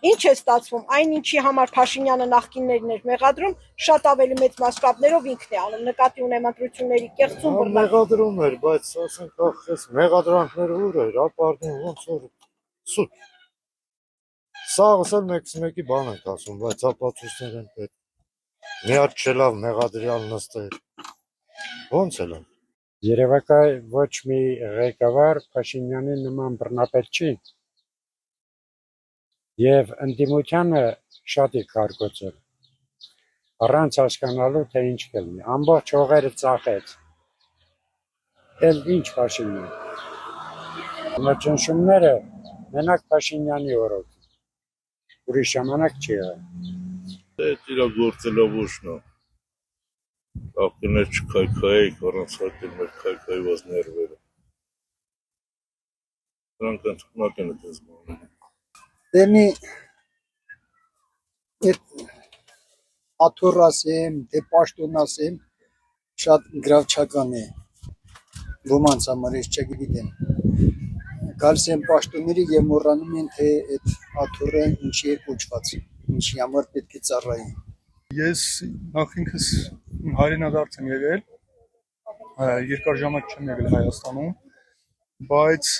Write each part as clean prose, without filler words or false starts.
Ինչ է ստացվում, այն ինչի համար Փաշինյանը նախկիններին էր մեղադրում, շատ ավելի մեծ մասշտաբներով ինքն է անում, նկատի ունեմ ընտրությունների կեղծում բռնարկում։ Մեղադրում էր, բայց ասենք այս մեղադրանքները ուր էր, ապարդին ոնց որ սուտ։ Սաղս էլ մեկի բան ենք ասում, բայց ապացույցներ են պետք։ Միած չելավ մեղադրյալ նստեր։ Ոնց էլ են։ Երևակայ ոչ մի ղեկավար Փաշինյանի նման բռնապետ չի։ Եվ ընդդիմությանը շատ է կարկոցել, առանց հասկանալու, թե ինչ կլինի, ամբողջ հողերը ծախեց, էլ ինչ Փաշինյան, ճնշումները մենակ Փաշինյանի օրոք, ուրիշ ժամանակ չի եղել։ Այդ իրա գործելով ուշն է, ապկներ չքայքայեք, առանց հատել մեր քայքայված ներվերը, նրանք ընդունակ են այդպես բաները։ Դեմի այդ աթոռ ասեմ, թե պաշտոն ասեմ, շատ գրավչական է, ոմանց համար ես չգիտեմ, գալիս են պաշտոնների և մոռանում են, թե այդ աթոռը ինչի է կոչված, ինչի համար պետք է ծառայի։ Ես նախ ինքս հայրենադարձ եմ եղել, երկար ժամանակ չեմ եղել Հայաստանում, բայց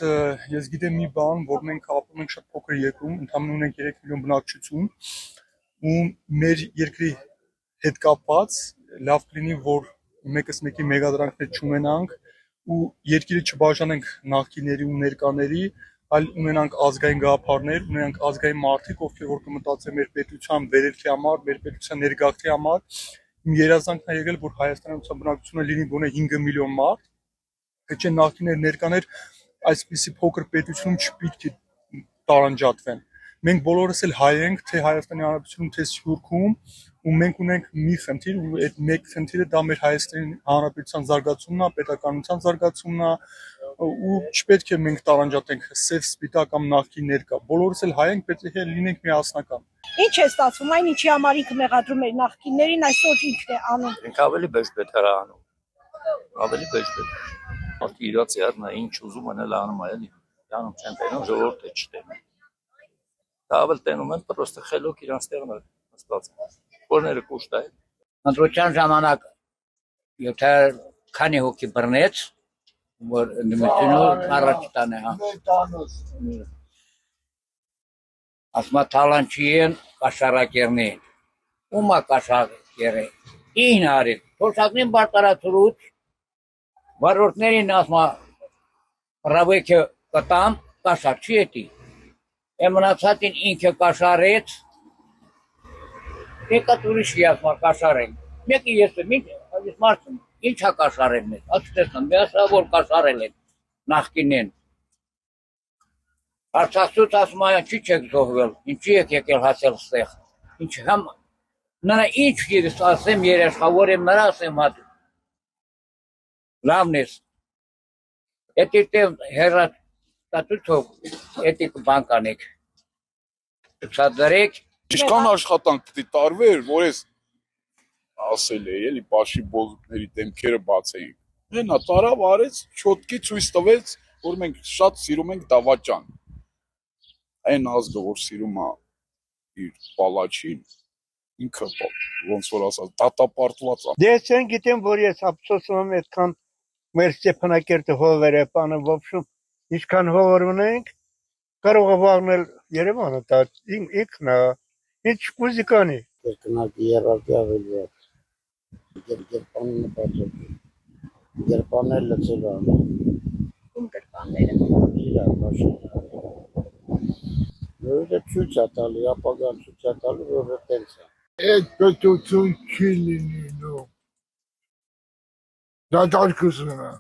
ես գիտեմ մի բան, որ մենք ապրում ենք շատ փոքր երկրում, ընդամենը ունենք 3 միլիոն բնակչություն, ու մեր երկրի հետ կապված լավ կլինի, որ մեկս մեկի մեղադրանքներ չունենանք ու երկիրը չբաժանենք նախկինների ու ներկաների, այլ ունենանք ազգային գաղափարներ, ունենանք ազգային մարդիկ, ովքեր որ կմտածեն մեր պետության վերելքի համար, մեր պետության ներգաղթի համար։ Իմ երազանքն է եղել, որ Հայաստանի բնակչությունը լինի գոնե 5 միլիոն մարդ, թե նախկիներ ներկաներ այսպիսի փոքր պետությունում չպիտի տարանջատվեն։ Մենք բոլորս էլ հայ ենք, թե Հայաստանի Հանրապետությունում, թե Սփյուռքում, ու մենք ունենք մի խնդիր, ու այդ մեկ խնդիրը դա մեր Հայաստանի Հանրապետության զարգացումն է, պետականության զարգացումն է, ու չպետք է մենք տարանջատենք սև սպիտակ կամ նախկին ներկա։ Բոլորս էլ հայ ենք, պետք է լինենք միասնական։ Ինչ է ստացվում, այն ինչի համար ինքը մեղադրում էր նախկիններին, այսօր ինքն է անում։ Ինքը ավելի բեժբետ էր անում, ավելի բեժբետ։ Մարդը իրաց յարնա ինչ ուզում են էլ անում է, էլի, անում չեն տենում, ժողովուրդը չտենում։ Դա ավել տենում են, պրոստը խելոք իրանց տեղն է նստած, որները կուշտ է։ Ընտրության ժամանակ եթե քանի հոգի բռնեց, որ ընդդիմությունը առաջ տանը, ասма թալանչիեն կաշարակերնին, ումա կաշարակերը, ին արին, թոշակնին բարտարացրուց, վարորդներին ասма ռավեքը կտամ, կաշար չի էտի, էմնացատին ինքը կաշարեց, եկատ ուրիշի ասма կաշարեն, մեկի ես մարցում, ինչ հա կաշարեն մեզ, աստեսնեմ, միասա որ կաշարել են նախկինեն, Արցախցուց ասում այն չի չեք զոհվել, ինչի եք եկել հասել ստեղ, ինչ համ, նրա ինչ ես ասեմ երեշխավոր եմ նրա ասեմ հատ, լավն ես, էտի տև հերատ տատուցով, էտի բան կանեք, սադարեք, Ինչքան աշխատանք պիտի տարվեր, որ ես ասել է, էլի բաշի բոզուկների դեմքերը բացեին։ Մենա տարավ արեց, չոտքի ցույց տվեց, որ մենք շատ սիրում ենք դավաճան։ Այն ազգը, որ սիրում է իր պալաչին, ինքը ոնց որ ասած, դատապարտված է։ Ես չեն գիտեմ, որ ես ափսոսում եմ այդքան մեր Ստեփանակերտը հողերը բանը ոբշում, ինչքան հողեր ունենք, կարող է վաղնել Երևանը, դա ինքն է, ինչ կուզի կանի։ Կրկնակ երակի ավելի է, գերպանը նպատակ, գերպաներ լծել անը։ Ում գրպանները։ Իրար, Փաշինյանը։ Որը ցույց է տալի, ապագան ցույց է տալի, որ տենց է։ Այդ պետություն չի լինի նո։ Դա դարկուսն է։